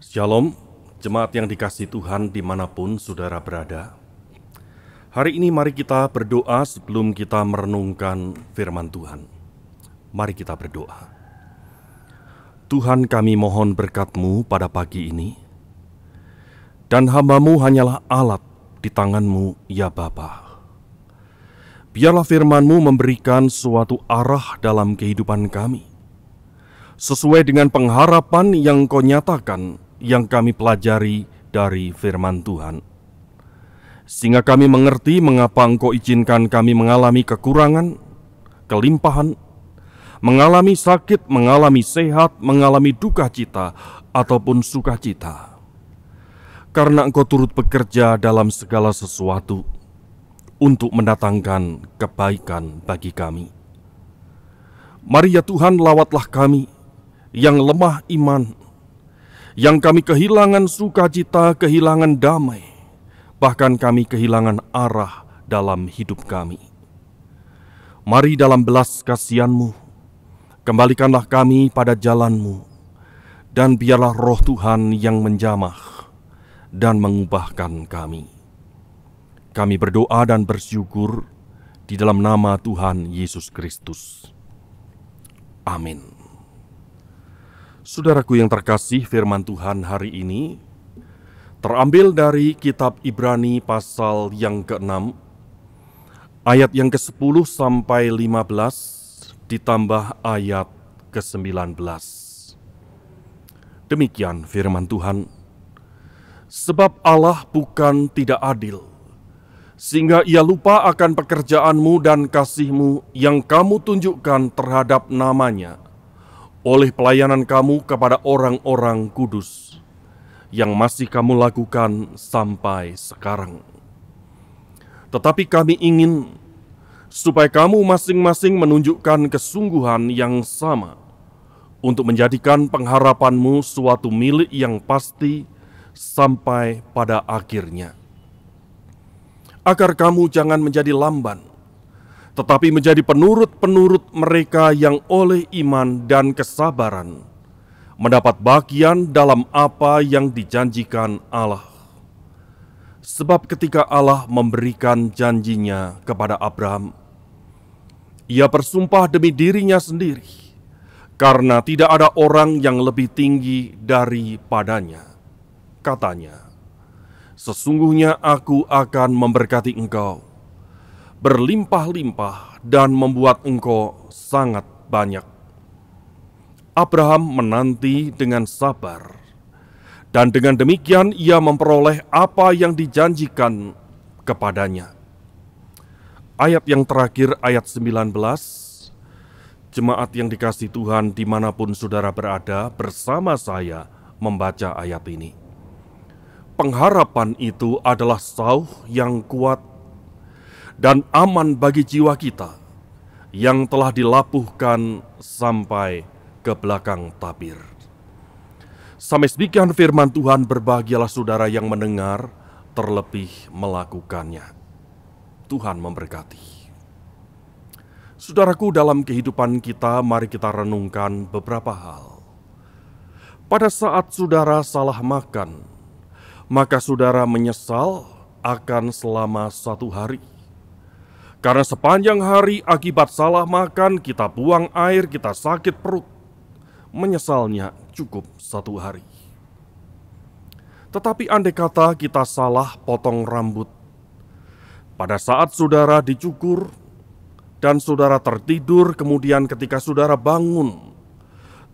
Shalom, jemaat yang dikasihi Tuhan dimanapun saudara berada. Hari ini mari kita berdoa sebelum kita merenungkan firman Tuhan. Mari kita berdoa. Tuhan, kami mohon berkat-Mu pada pagi ini, dan hamba-Mu hanyalah alat di tangan-Mu, ya Bapa. Biarlah firman-Mu memberikan suatu arah dalam kehidupan kami, sesuai dengan pengharapan yang Kau nyatakan, yang kami pelajari dari firman Tuhan. Sehingga kami mengerti mengapa Engkau izinkan kami mengalami kekurangan, kelimpahan, mengalami sakit, mengalami sehat, mengalami duka cita, ataupun sukacita. Karena Engkau turut bekerja dalam segala sesuatu untuk mendatangkan kebaikan bagi kami. Mari ya Tuhan, lawatlah kami yang lemah iman, yang kami kehilangan sukacita, kehilangan damai, bahkan kami kehilangan arah dalam hidup kami. Mari dalam belas kasihan-Mu, kembalikanlah kami pada jalan-Mu, dan biarlah roh Tuhan yang menjamah dan mengubahkan kami. Kami berdoa dan bersyukur di dalam nama Tuhan Yesus Kristus. Amin. Saudaraku yang terkasih, firman Tuhan hari ini terambil dari kitab Ibrani pasal yang ke-6, ayat yang ke-10 sampai 15, ditambah ayat ke-19. Demikian firman Tuhan. Sebab Allah bukan tidak adil, sehingga Ia lupa akan pekerjaan-Mu dan kasih-Mu yang kamu tunjukkan terhadap nama-Nya, oleh pelayanan kamu kepada orang-orang kudus yang masih kamu lakukan sampai sekarang. Tetapi kami ingin supaya kamu masing-masing menunjukkan kesungguhan yang sama untuk menjadikan pengharapanmu suatu milik yang pasti sampai pada akhirnya. Agar kamu jangan menjadi lamban, tetapi menjadi penurut-penurut mereka yang oleh iman dan kesabaran mendapat bagian dalam apa yang dijanjikan Allah. Sebab ketika Allah memberikan janjinya kepada Abraham, Ia bersumpah demi dirinya sendiri, karena tidak ada orang yang lebih tinggi daripadanya. Katanya, "Sesungguhnya aku akan memberkati engkau berlimpah-limpah dan membuat engkau sangat banyak." Abraham menanti dengan sabar, dan dengan demikian ia memperoleh apa yang dijanjikan kepadanya. Ayat yang terakhir, ayat 19, jemaat yang dikasihi Tuhan dimanapun saudara berada, bersama saya membaca ayat ini. Pengharapan itu adalah sauh yang kuat dan aman bagi jiwa kita yang telah dilapuhkan sampai ke belakang tabir. Sampai demikian firman Tuhan, berbahagialah saudara yang mendengar, terlebih melakukannya. Tuhan memberkati. Saudaraku, dalam kehidupan kita, mari kita renungkan beberapa hal. Pada saat saudara salah makan, maka saudara menyesal akan selama 1 hari. Karena sepanjang hari akibat salah makan, kita buang air, kita sakit perut. Menyesalnya cukup 1 hari. Tetapi andai kata kita salah potong rambut, pada saat saudara dicukur dan saudara tertidur, kemudian ketika saudara bangun,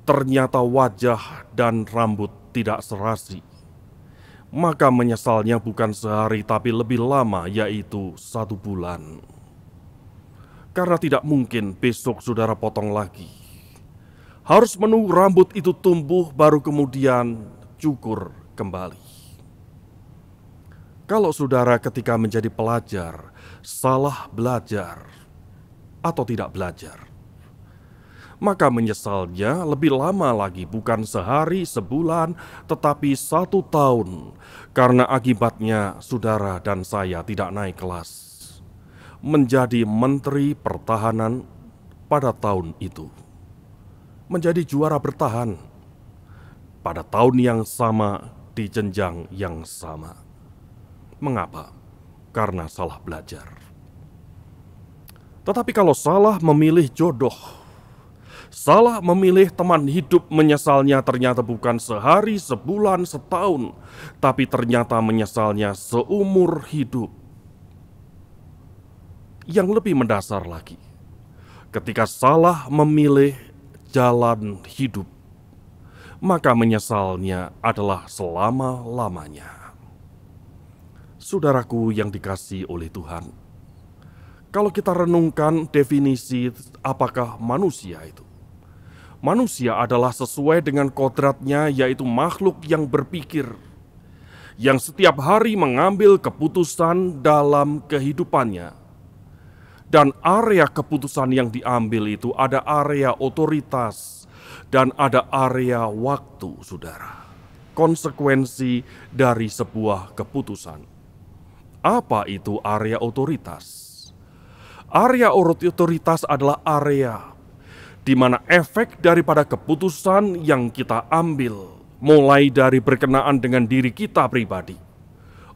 ternyata wajah dan rambut tidak serasi, maka menyesalnya bukan sehari tapi lebih lama, yaitu 1 bulan. Karena tidak mungkin besok saudara potong lagi. Harus menunggu rambut itu tumbuh baru kemudian cukur kembali. Kalau saudara ketika menjadi pelajar salah belajar atau tidak belajar, maka menyesalnya lebih lama lagi, bukan sehari, sebulan, tetapi 1 tahun. Karena akibatnya saudara dan saya tidak naik kelas menjadi Menteri Pertahanan pada tahun itu, menjadi juara bertahan pada tahun yang sama di jenjang yang sama. Mengapa? Karena salah belajar. Tetapi kalau salah memilih jodoh, salah memilih teman hidup, menyesalnya ternyata bukan sehari, sebulan, setahun, tapi ternyata menyesalnya seumur hidup. Yang lebih mendasar lagi, ketika salah memilih jalan hidup, maka menyesalnya adalah selama-lamanya. Saudaraku yang dikasihi oleh Tuhan, kalau kita renungkan definisi apakah manusia itu, manusia adalah sesuai dengan kodratnya, yaitu makhluk yang berpikir, yang setiap hari mengambil keputusan dalam kehidupannya. Dan area keputusan yang diambil itu ada area otoritas dan ada area waktu, saudara. Konsekuensi dari sebuah keputusan. Apa itu area otoritas? Area otoritas adalah area di mana efek daripada keputusan yang kita ambil, mulai dari berkenaan dengan diri kita pribadi,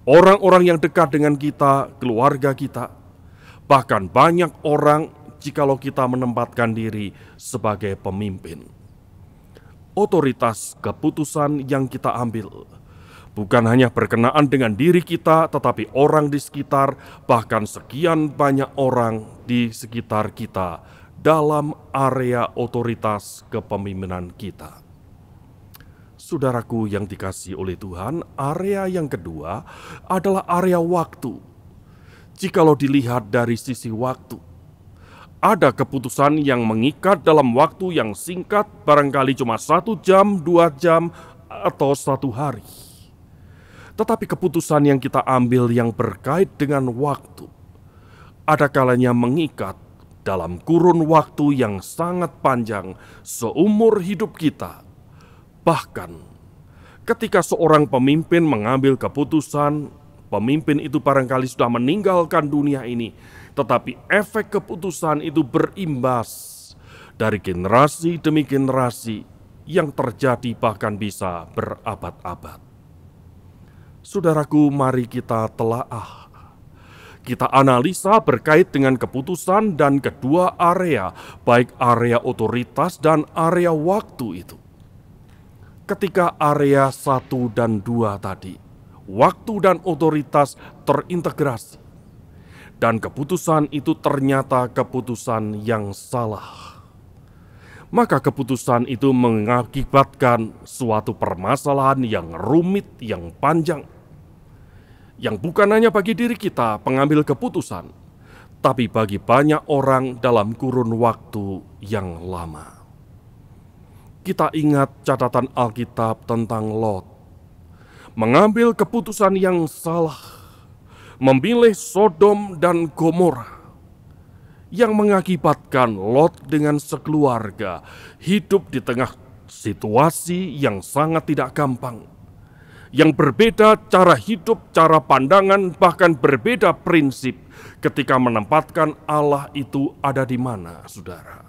orang-orang yang dekat dengan kita, keluarga kita, bahkan banyak orang jikalau kita menempatkan diri sebagai pemimpin. Otoritas keputusan yang kita ambil bukan hanya berkenaan dengan diri kita, tetapi orang di sekitar, bahkan sekian banyak orang di sekitar kita dalam area otoritas kepemimpinan kita. Saudaraku yang dikasihi oleh Tuhan, area yang kedua adalah area waktu. Jikalau dilihat dari sisi waktu, ada keputusan yang mengikat dalam waktu yang singkat, barangkali cuma 1 jam, 2 jam, atau 1 hari. Tetapi keputusan yang kita ambil yang berkait dengan waktu, ada kalanya mengikat dalam kurun waktu yang sangat panjang, seumur hidup kita. Bahkan ketika seorang pemimpin mengambil keputusan, pemimpin itu barangkali sudah meninggalkan dunia ini, tetapi efek keputusan itu berimbas dari generasi demi generasi yang terjadi bahkan bisa berabad-abad. Saudaraku, mari kita telaah. Kita analisa berkait dengan keputusan dan kedua area, baik area otoritas dan area waktu itu. Ketika area 1 dan 2 tadi, waktu dan otoritas terintegrasi, dan keputusan itu ternyata keputusan yang salah, maka keputusan itu mengakibatkan suatu permasalahan yang rumit, yang panjang, yang bukan hanya bagi diri kita pengambil keputusan, tapi bagi banyak orang dalam kurun waktu yang lama. Kita ingat catatan Alkitab tentang Lot, mengambil keputusan yang salah, memilih Sodom dan Gomora, yang mengakibatkan Lot dengan sekeluarga hidup di tengah situasi yang sangat tidak gampang, yang berbeda cara hidup, cara pandangan, bahkan berbeda prinsip ketika menempatkan Allah itu ada di mana, saudara.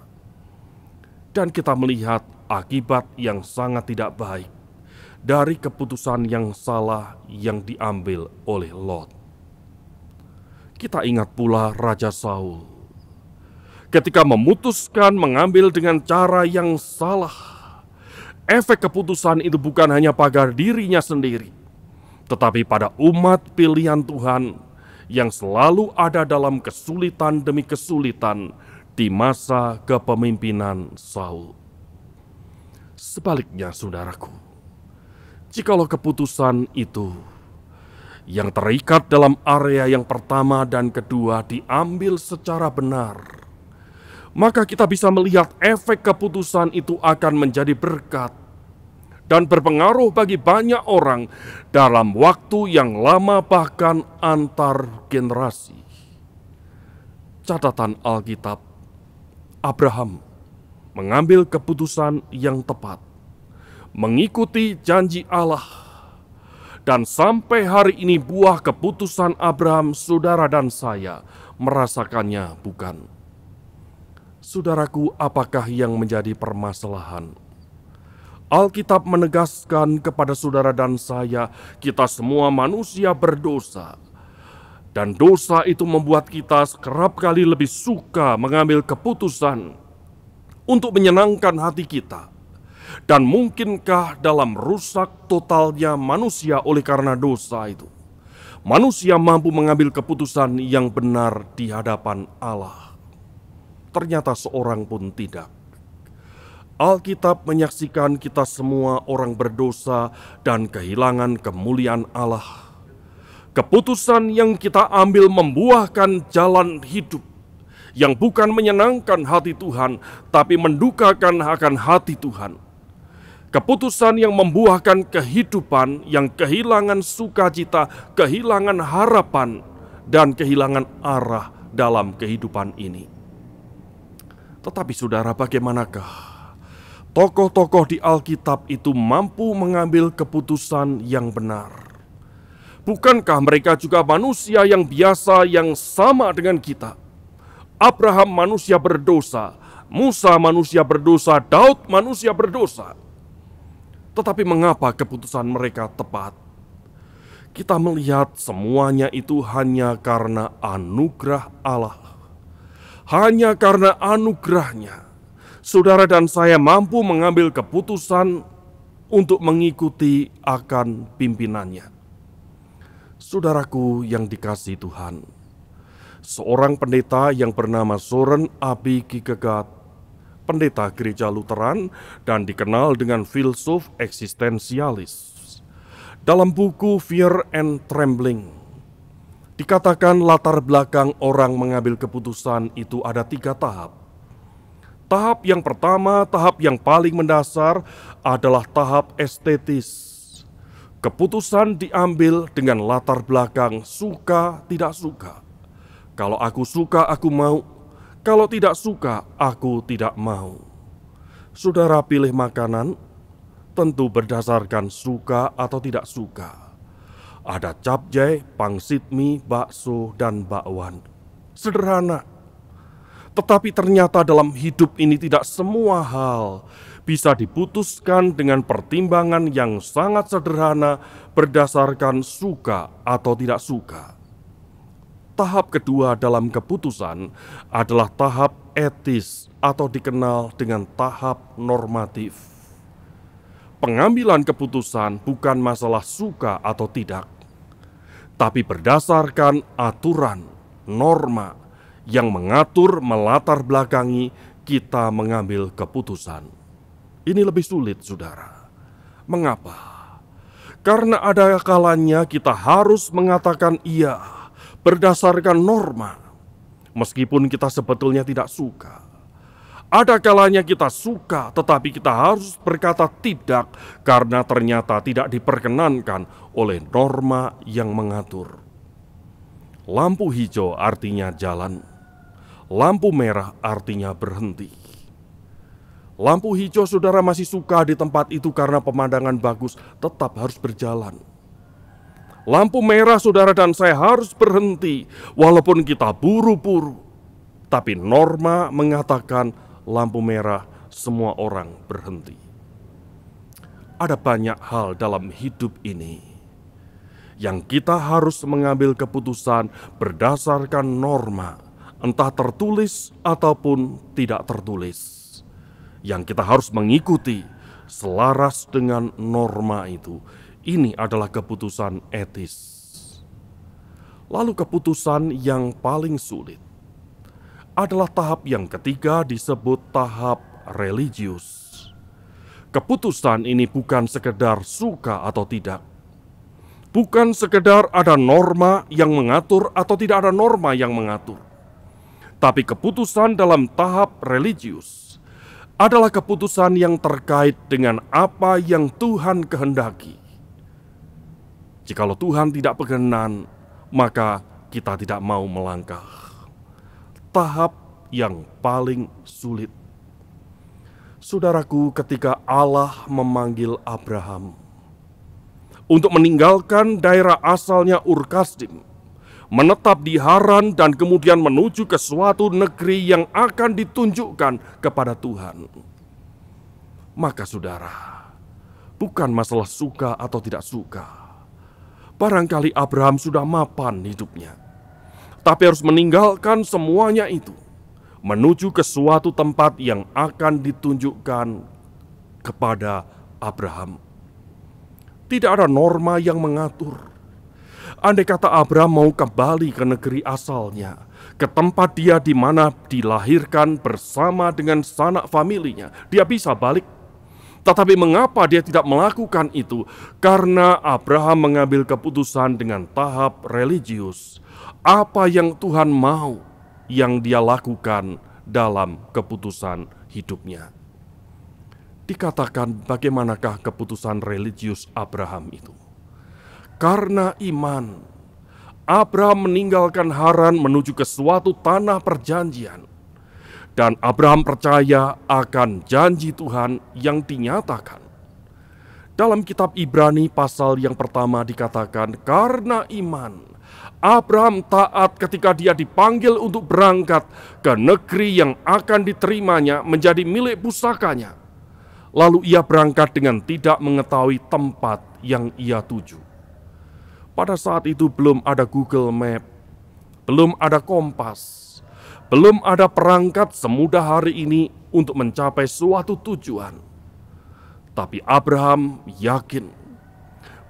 Dan kita melihat akibat yang sangat tidak baik dari keputusan yang salah yang diambil oleh Lot. Kita ingat pula Raja Saul, ketika memutuskan mengambil dengan cara yang salah, efek keputusan itu bukan hanya pada dirinya sendiri, tetapi pada umat pilihan Tuhan yang selalu ada dalam kesulitan demi kesulitan di masa kepemimpinan Saul. Sebaliknya, saudaraku, jikalau keputusan itu yang terikat dalam area yang pertama dan kedua diambil secara benar, maka kita bisa melihat efek keputusan itu akan menjadi berkat dan berpengaruh bagi banyak orang dalam waktu yang lama, bahkan antar generasi. Catatan Alkitab, Abraham mengambil keputusan yang tepat, mengikuti janji Allah, dan sampai hari ini buah keputusan Abraham, saudara dan saya merasakannya, bukan? Saudaraku, apakah yang menjadi permasalahan? Alkitab menegaskan kepada saudara dan saya, kita semua manusia berdosa. Dan dosa itu membuat kita kerap kali lebih suka mengambil keputusan untuk menyenangkan hati kita. Dan mungkinkah dalam rusak totalnya manusia oleh karena dosa itu, manusia mampu mengambil keputusan yang benar di hadapan Allah? Ternyata seorang pun tidak. Alkitab menyaksikan kita semua orang berdosa dan kehilangan kemuliaan Allah. Keputusan yang kita ambil membuahkan jalan hidup yang bukan menyenangkan hati Tuhan, tapi mendukakan akan hati Tuhan. Keputusan yang membuahkan kehidupan yang kehilangan sukacita, kehilangan harapan, dan kehilangan arah dalam kehidupan ini. Tetapi saudara, bagaimanakah tokoh-tokoh di Alkitab itu mampu mengambil keputusan yang benar? Bukankah mereka juga manusia yang biasa yang sama dengan kita? Abraham manusia berdosa, Musa manusia berdosa, Daud manusia berdosa. Tetapi mengapa keputusan mereka tepat? Kita melihat semuanya itu hanya karena anugerah Allah. Hanya karena anugerahnya, saudara dan saya mampu mengambil keputusan untuk mengikuti akan pimpinannya. Saudaraku yang dikasihi Tuhan, seorang pendeta yang bernama Soren Abi Kierkegaard, pendeta gereja Lutheran dan dikenal dengan filsuf eksistensialis, dalam buku Fear and Trembling dikatakan latar belakang orang mengambil keputusan itu ada 3 tahap. Tahap yang pertama, tahap yang paling mendasar adalah tahap estetis. Keputusan diambil dengan latar belakang suka tidak suka. Kalau aku suka, aku mau. Kalau tidak suka, aku tidak mau. Saudara pilih makanan, tentu berdasarkan suka atau tidak suka. Ada capcay, pangsit mie, bakso, dan bakwan. Sederhana. Tetapi ternyata dalam hidup ini tidak semua hal bisa diputuskan dengan pertimbangan yang sangat sederhana berdasarkan suka atau tidak suka. Tahap kedua dalam keputusan adalah tahap etis atau dikenal dengan tahap normatif. Pengambilan keputusan bukan masalah suka atau tidak, tapi berdasarkan aturan, norma yang mengatur melatar belakangi kita mengambil keputusan. Ini lebih sulit, saudara. Mengapa? Karena ada kalanya kita harus mengatakan iya berdasarkan norma, meskipun kita sebetulnya tidak suka. Ada kalanya kita suka, tetapi kita harus berkata tidak, karena ternyata tidak diperkenankan oleh norma yang mengatur. Lampu hijau artinya jalan, lampu merah artinya berhenti. Lampu hijau saudara masih suka di tempat itu karena pemandangan bagus, tetap harus berjalan. Lampu merah saudara dan saya harus berhenti walaupun kita buru-buru. Tapi norma mengatakan lampu merah semua orang berhenti. Ada banyak hal dalam hidup ini yang kita harus mengambil keputusan berdasarkan norma, entah tertulis ataupun tidak tertulis, yang kita harus mengikuti selaras dengan norma itu. Ini adalah keputusan etis. Lalu keputusan yang paling sulit adalah tahap yang ketiga, disebut tahap religius. Keputusan ini bukan sekedar suka atau tidak. Bukan sekedar ada norma yang mengatur atau tidak ada norma yang mengatur. Tapi keputusan dalam tahap religius adalah keputusan yang terkait dengan apa yang Tuhan kehendaki. Jikalau Tuhan tidak berkenan, maka kita tidak mau melangkah. Tahap yang paling sulit. Saudaraku, ketika Allah memanggil Abraham untuk meninggalkan daerah asalnya Ur Kasdim, menetap di Haran dan kemudian menuju ke suatu negeri yang akan ditunjukkan kepada Tuhan. Maka saudara, Bukan masalah suka atau tidak suka. Barangkali Abraham sudah mapan hidupnya, tapi harus meninggalkan semuanya itu, menuju ke suatu tempat yang akan ditunjukkan kepada Abraham. Tidak ada norma yang mengatur. Andai kata Abraham mau kembali ke negeri asalnya, ke tempat dia di mana dilahirkan bersama dengan sanak familinya, dia bisa balik. Tetapi mengapa dia tidak melakukan itu? Karena Abraham mengambil keputusan dengan tahap religius. Apa yang Tuhan mau, yang dia lakukan dalam keputusan hidupnya. Dikatakan bagaimanakah keputusan religius Abraham itu? Karena iman, Abraham meninggalkan Haran menuju ke suatu tanah perjanjian. Dan Abraham percaya akan janji Tuhan yang dinyatakan. Dalam kitab Ibrani pasal yang pertama dikatakan, karena iman, Abraham taat ketika dia dipanggil untuk berangkat ke negeri yang akan diterimanya menjadi milik pusakanya. Lalu ia berangkat dengan tidak mengetahui tempat yang ia tuju. Pada saat itu belum ada Google Map, belum ada kompas, belum ada perangkat semudah hari ini untuk mencapai suatu tujuan. Tapi Abraham yakin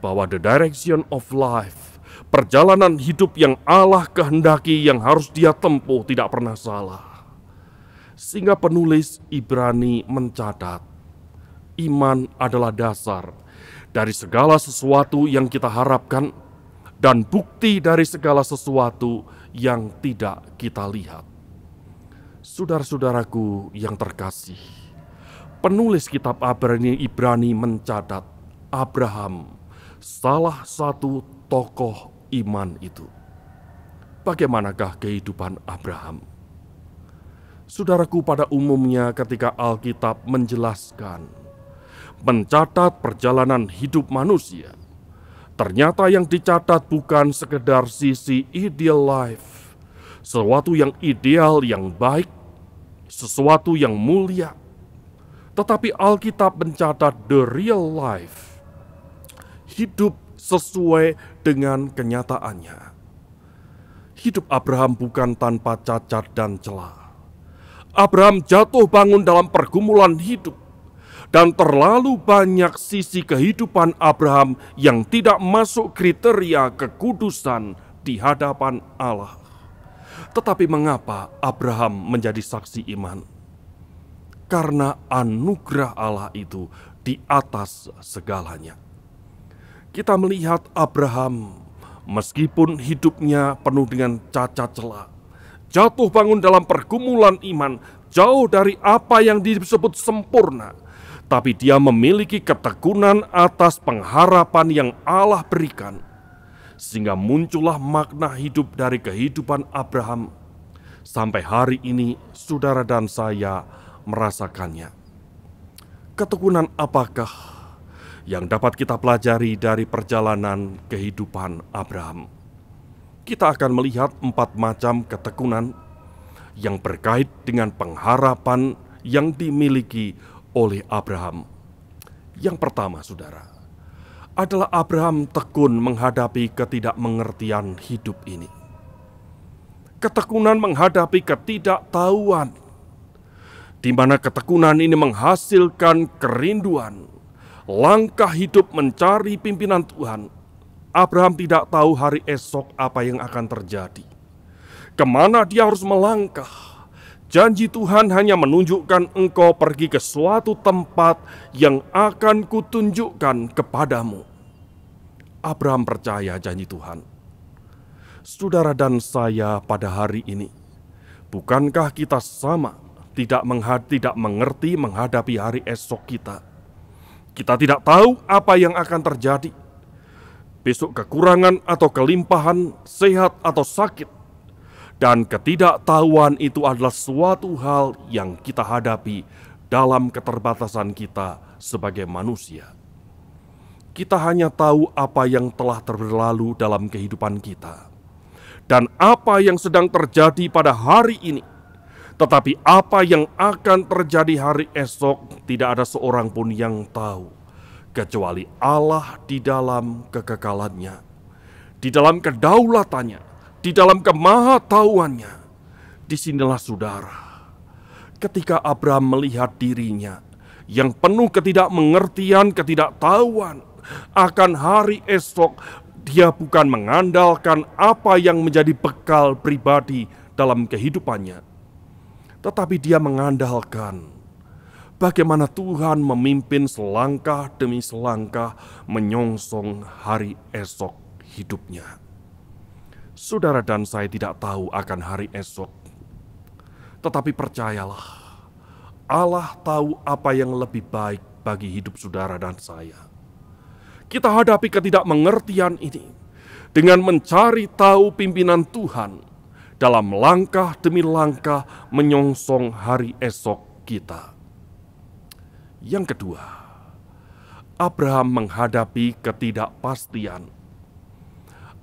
bahwa the direction of life, perjalanan hidup yang Allah kehendaki yang harus dia tempuh tidak pernah salah. Sehingga penulis Ibrani mencatat, iman adalah dasar dari segala sesuatu yang kita harapkan dan bukti dari segala sesuatu yang tidak kita lihat. Saudara-saudaraku yang terkasih, penulis kitab Ibrani mencatat Abraham salah satu tokoh iman itu. Bagaimanakah kehidupan Abraham? Saudaraku, pada umumnya ketika Alkitab menjelaskan, mencatat perjalanan hidup manusia, ternyata yang dicatat bukan sekedar sisi ideal life, sesuatu yang ideal, yang baik, sesuatu yang mulia. Tetapi Alkitab mencatat the real life, hidup sesuai dengan kenyataannya. Hidup Abraham bukan tanpa cacat dan celah. Abraham jatuh bangun dalam pergumulan hidup, dan terlalu banyak sisi kehidupan Abraham yang tidak masuk kriteria kekudusan di hadapan Allah. Tetapi mengapa Abraham menjadi saksi iman? Karena anugerah Allah itu di atas segalanya. Kita melihat Abraham, meskipun hidupnya penuh dengan cacat celah, jatuh bangun dalam pergumulan iman, jauh dari apa yang disebut sempurna, tapi dia memiliki ketekunan atas pengharapan yang Allah berikan. Sehingga muncullah makna hidup dari kehidupan Abraham. Sampai hari ini saudara dan saya merasakannya. Ketekunan apakah yang dapat kita pelajari dari perjalanan kehidupan Abraham? Kita akan melihat 4 macam ketekunan yang berkait dengan pengharapan yang dimiliki oleh Abraham. Yang pertama, saudara, adalah Abraham tekun menghadapi ketidakmengertian hidup ini. Ketekunan menghadapi ketidaktahuan, di mana ketekunan ini menghasilkan kerinduan, langkah hidup mencari pimpinan Tuhan. Abraham tidak tahu hari esok apa yang akan terjadi, kemana dia harus melangkah. Janji Tuhan hanya menunjukkan engkau pergi ke suatu tempat yang akan kutunjukkan kepadamu. Abraham percaya janji Tuhan. Saudara dan saya pada hari ini, bukankah kita sama tidak mengerti menghadapi hari esok kita? Kita tidak tahu apa yang akan terjadi. Besok kekurangan atau kelimpahan, sehat atau sakit. Dan ketidaktahuan itu adalah suatu hal yang kita hadapi dalam keterbatasan kita sebagai manusia. Kita hanya tahu apa yang telah berlalu dalam kehidupan kita dan apa yang sedang terjadi pada hari ini. Tetapi apa yang akan terjadi hari esok tidak ada seorang pun yang tahu. kecuali Allah di dalam kekekalannya, di dalam kedaulatannya, di dalam kemahatauannya. Disinilah saudara, ketika Abraham melihat dirinya yang penuh ketidakmengertian, ketidaktahuan akan hari esok, dia bukan mengandalkan apa yang menjadi bekal pribadi dalam kehidupannya, tetapi dia mengandalkan bagaimana Tuhan memimpin selangkah demi selangkah menyongsong hari esok hidupnya. Saudara dan saya tidak tahu akan hari esok, tetapi percayalah, Allah tahu apa yang lebih baik bagi hidup saudara dan saya. Kita hadapi ketidakmengertian ini dengan mencari tahu pimpinan Tuhan dalam langkah demi langkah menyongsong hari esok kita. Yang kedua, Abraham menghadapi ketidakpastian.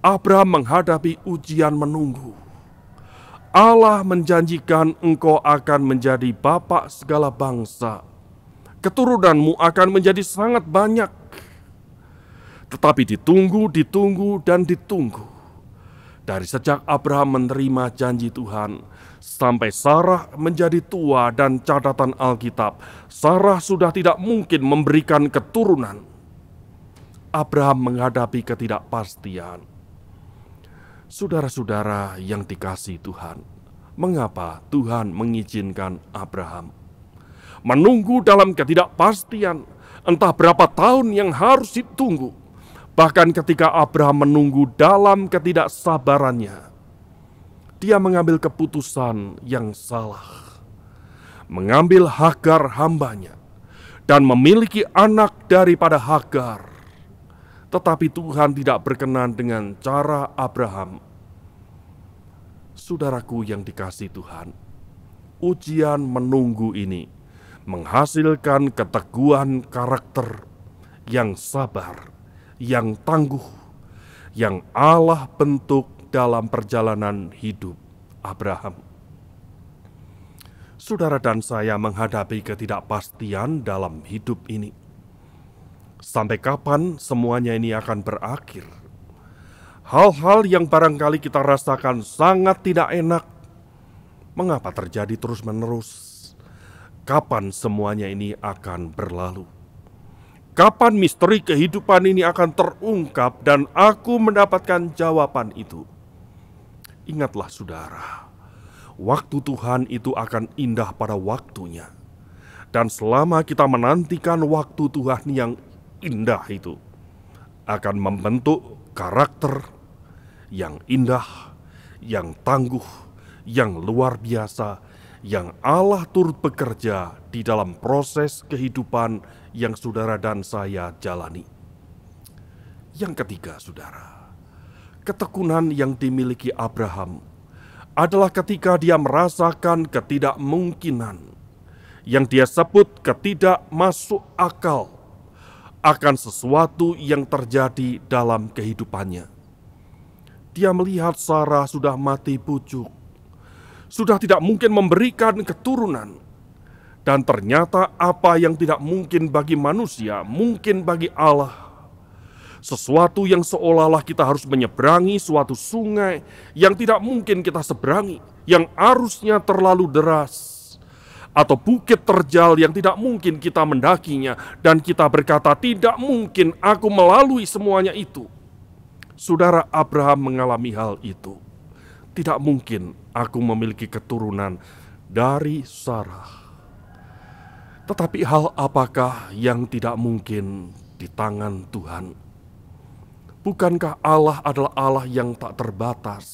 Abraham menghadapi ujian menunggu. Allah menjanjikan engkau akan menjadi bapa segala bangsa. Keturunanmu akan menjadi sangat banyak. Tetapi ditunggu, dan ditunggu. Dari sejak Abraham menerima janji Tuhan, sampai Sarah menjadi tua, dan catatan Alkitab, Sarah sudah tidak mungkin memberikan keturunan. Abraham menghadapi ketidakpastian. Saudara-saudara yang dikasihi Tuhan, mengapa Tuhan mengizinkan Abraham menunggu dalam ketidakpastian? Entah berapa tahun yang harus ditunggu. Bahkan ketika Abraham menunggu dalam ketidaksabarannya, dia mengambil keputusan yang salah. Mengambil Hagar hambanya dan memiliki anak daripada Hagar. Tetapi Tuhan tidak berkenan dengan cara Abraham. Saudaraku yang dikasihi Tuhan, ujian menunggu ini menghasilkan keteguhan karakter yang sabar, yang tangguh, yang Allah bentuk dalam perjalanan hidup Abraham. Saudara dan saya menghadapi ketidakpastian dalam hidup ini. Sampai kapan semuanya ini akan berakhir? Hal-hal yang barangkali kita rasakan sangat tidak enak, mengapa terjadi terus-menerus? Kapan semuanya ini akan berlalu? Kapan misteri kehidupan ini akan terungkap dan aku mendapatkan jawaban itu? Ingatlah saudara, waktu Tuhan itu akan indah pada waktunya. Dan selama kita menantikan waktu Tuhan yang indah itu, akan membentuk karakter yang indah, yang tangguh, yang luar biasa, yang Allah turut bekerja di dalam proses kehidupan yang saudara dan saya jalani. Yang ketiga, saudara, ketekunan yang dimiliki Abraham adalah ketika dia merasakan ketidakmungkinan yang dia sebut ketidak masuk akal akan sesuatu yang terjadi dalam kehidupannya. Dia melihat Sarah sudah mati bujuk, sudah tidak mungkin memberikan keturunan. Dan ternyata apa yang tidak mungkin bagi manusia, mungkin bagi Allah. Sesuatu yang seolah-olah kita harus menyeberangi suatu sungai yang tidak mungkin kita seberangi, yang arusnya terlalu deras. Atau bukit terjal yang tidak mungkin kita mendakinya, dan kita berkata, tidak mungkin aku melalui semuanya itu. Saudara, Abraham mengalami hal itu. Tidak mungkin aku memiliki keturunan dari Sarah. Tetapi hal apakah yang tidak mungkin di tangan Tuhan? Bukankah Allah adalah Allah yang tak terbatas?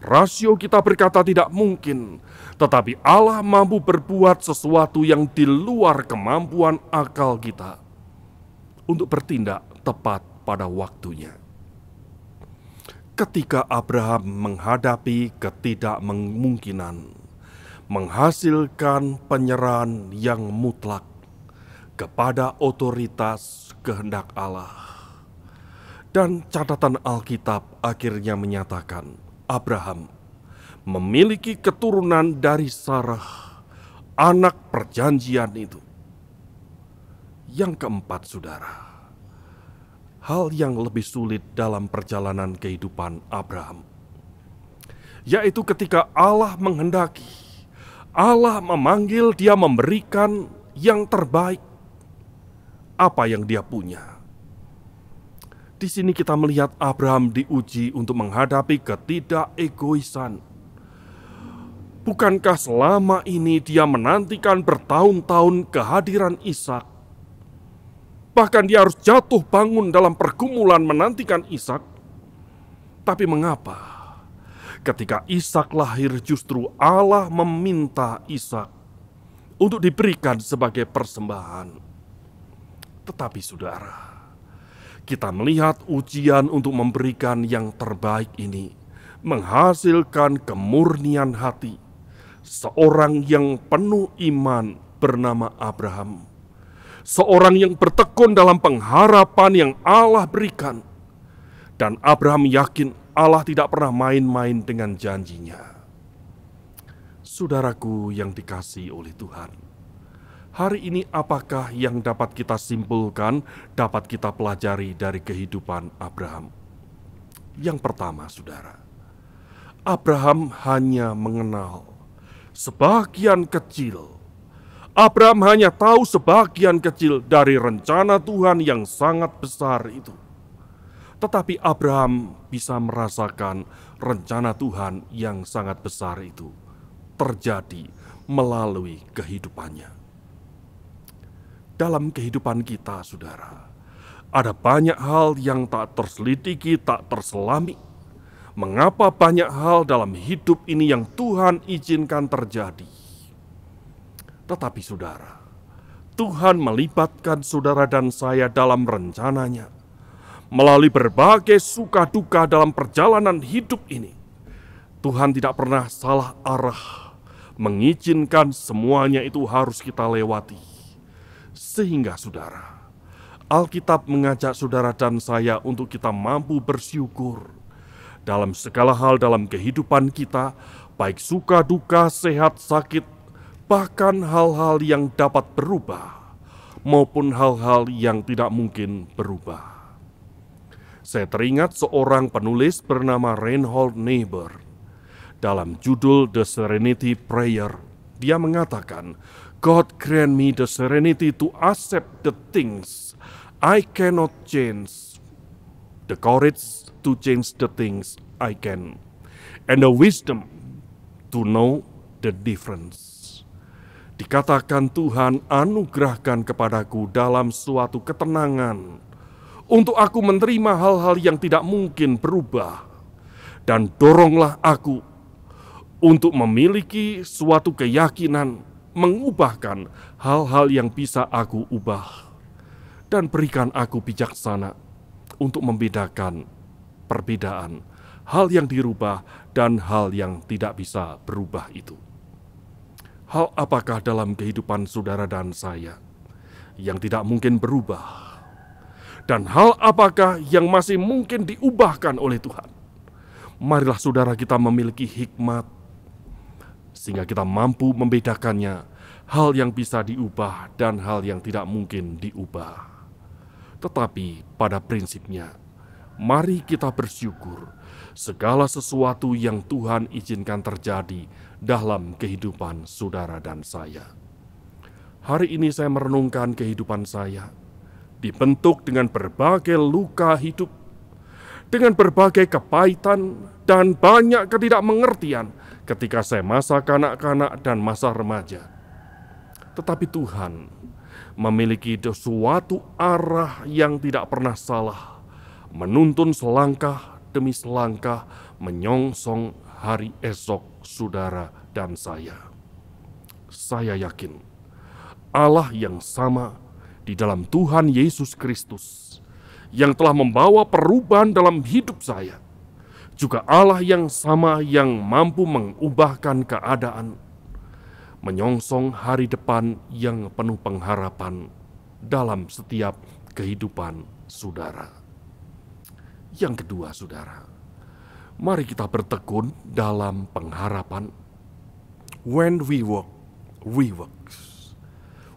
Rasio kita berkata tidak mungkin, tetapi Allah mampu berbuat sesuatu yang di luar kemampuan akal kita untuk bertindak tepat pada waktunya. Ketika Abraham menghadapi ketidakmungkinan, menghasilkan penyerahan yang mutlak kepada otoritas kehendak Allah. Dan catatan Alkitab akhirnya menyatakan, Abraham memiliki keturunan dari Sarah, anak perjanjian itu. Yang keempat, saudara, hal yang lebih sulit dalam perjalanan kehidupan Abraham, yaitu ketika Allah menghendaki, Allah memanggil dia memberikan yang terbaik, apa yang dia punya. Di sini kita melihat Abraham diuji untuk menghadapi ketidakegoisan. Bukankah selama ini dia menantikan bertahun-tahun kehadiran Ishak? Bahkan dia harus jatuh bangun dalam pergumulan menantikan Ishak. Tapi mengapa ketika Ishak lahir justru Allah meminta Ishak untuk diberikan sebagai persembahan? Tetapi saudara, kita melihat ujian untuk memberikan yang terbaik ini menghasilkan kemurnian hati seorang yang penuh iman bernama Abraham. Seorang yang bertekun dalam pengharapan yang Allah berikan. Dan Abraham yakin Allah tidak pernah main-main dengan janjinya. Saudaraku yang dikasihi oleh Tuhan, hari ini apakah yang dapat kita simpulkan, dapat kita pelajari dari kehidupan Abraham? Yang pertama, saudara, Abraham hanya mengenal sebagian kecil. Abraham hanya tahu sebagian kecil dari rencana Tuhan yang sangat besar itu. Tetapi Abraham bisa merasakan rencana Tuhan yang sangat besar itu terjadi melalui kehidupannya. Dalam kehidupan kita, saudara, ada banyak hal yang tak terselidiki, tak terselami. Mengapa banyak hal dalam hidup ini yang Tuhan izinkan terjadi? Tetapi saudara, Tuhan melibatkan saudara dan saya dalam rencananya. Melalui berbagai suka duka dalam perjalanan hidup ini, Tuhan tidak pernah salah arah, mengizinkan semuanya itu harus kita lewati. Sehingga saudara, Alkitab mengajak saudara dan saya untuk kita mampu bersyukur dalam segala hal dalam kehidupan kita, baik suka duka, sehat sakit, bahkan hal-hal yang dapat berubah maupun hal-hal yang tidak mungkin berubah. Saya teringat seorang penulis bernama Reinhold Niebuhr. Dalam judul The Serenity Prayer, dia mengatakan, God grant me the serenity to accept the things I cannot change, the courage to change the things I can, and the wisdom to know the difference. Dikatakan Tuhan anugerahkan kepadaku dalam suatu ketenangan untuk aku menerima hal-hal yang tidak mungkin berubah, dan doronglah aku untuk memiliki suatu keyakinan mengubahkan hal-hal yang bisa aku ubah, dan berikan aku bijaksana untuk membedakan perbedaan hal yang dirubah dan hal yang tidak bisa berubah itu. Hal apakah dalam kehidupan saudara dan saya yang tidak mungkin berubah? Dan hal apakah yang masih mungkin diubahkan oleh Tuhan? Marilah saudara kita memiliki hikmat, sehingga kita mampu membedakannya, hal yang bisa diubah dan hal yang tidak mungkin diubah. Tetapi pada prinsipnya, mari kita bersyukur segala sesuatu yang Tuhan izinkan terjadi dalam kehidupan saudara dan saya. Hari ini saya merenungkan kehidupan saya, dibentuk dengan berbagai luka hidup, dengan berbagai kepahitan dan banyak ketidakmengertian ketika saya masa kanak-kanak dan masa remaja. Tetapi Tuhan memiliki suatu arah yang tidak pernah salah, menuntun selangkah demi selangkah menyongsong hari esok saudara dan saya. Saya yakin Allah yang sama di dalam Tuhan Yesus Kristus yang telah membawa perubahan dalam hidup saya, juga Allah yang sama yang mampu mengubahkan keadaan, menyongsong hari depan yang penuh pengharapan dalam setiap kehidupan saudara. Yang kedua, saudara, mari kita bertekun dalam pengharapan. When we walk, we work.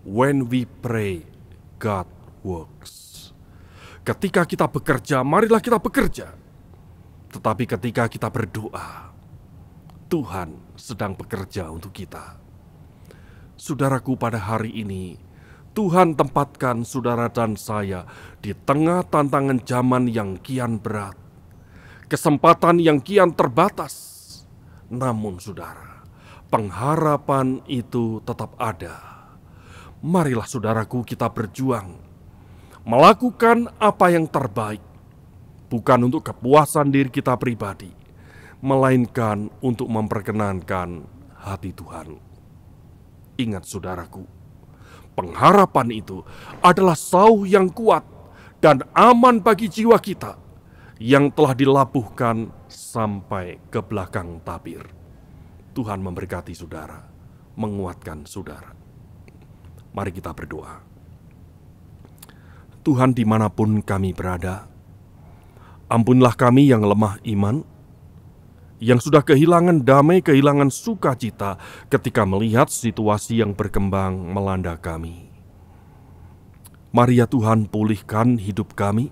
When we pray, God works. Ketika kita bekerja, marilah kita bekerja. Tetapi ketika kita berdoa, Tuhan sedang bekerja untuk kita. Saudaraku, pada hari ini Tuhan tempatkan saudara dan saya di tengah tantangan zaman yang kian berat, kesempatan yang kian terbatas. Namun saudara, pengharapan itu tetap ada. Marilah saudaraku kita berjuang, melakukan apa yang terbaik, bukan untuk kepuasan diri kita pribadi, melainkan untuk memperkenankan hati Tuhan. Ingat saudaraku, pengharapan itu adalah sauh yang kuat dan aman bagi jiwa kita yang telah dilabuhkan sampai ke belakang tabir. Tuhan memberkati saudara, menguatkan saudara. Mari kita berdoa. Tuhan, dimanapun kami berada, ampunilah kami yang lemah iman, yang sudah kehilangan damai, kehilangan sukacita ketika melihat situasi yang berkembang melanda kami. Mari ya Tuhan, pulihkan hidup kami,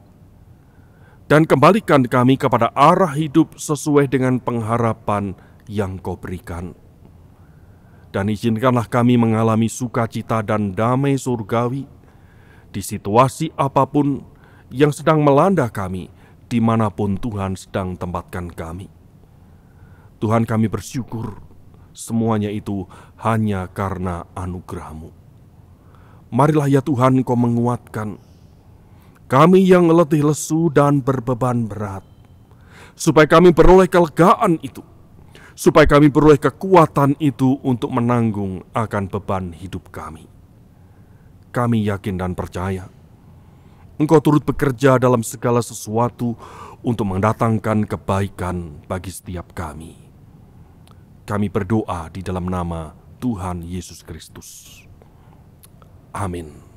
dan kembalikan kami kepada arah hidup sesuai dengan pengharapan yang Kau berikan. Dan izinkanlah kami mengalami sukacita dan damai surgawi di situasi apapun yang sedang melanda kami, dimanapun Tuhan sedang tempatkan kami. Tuhan, kami bersyukur semuanya itu hanya karena anugerah-Mu. Marilah ya Tuhan, Kau menguatkan kami yang letih lesu dan berbeban berat, supaya kami beroleh kelegaan itu, supaya kami beroleh kekuatan itu untuk menanggung akan beban hidup kami. Kami yakin dan percaya Engkau turut bekerja dalam segala sesuatu untuk mendatangkan kebaikan bagi setiap kami. Kami berdoa di dalam nama Tuhan Yesus Kristus. Amin.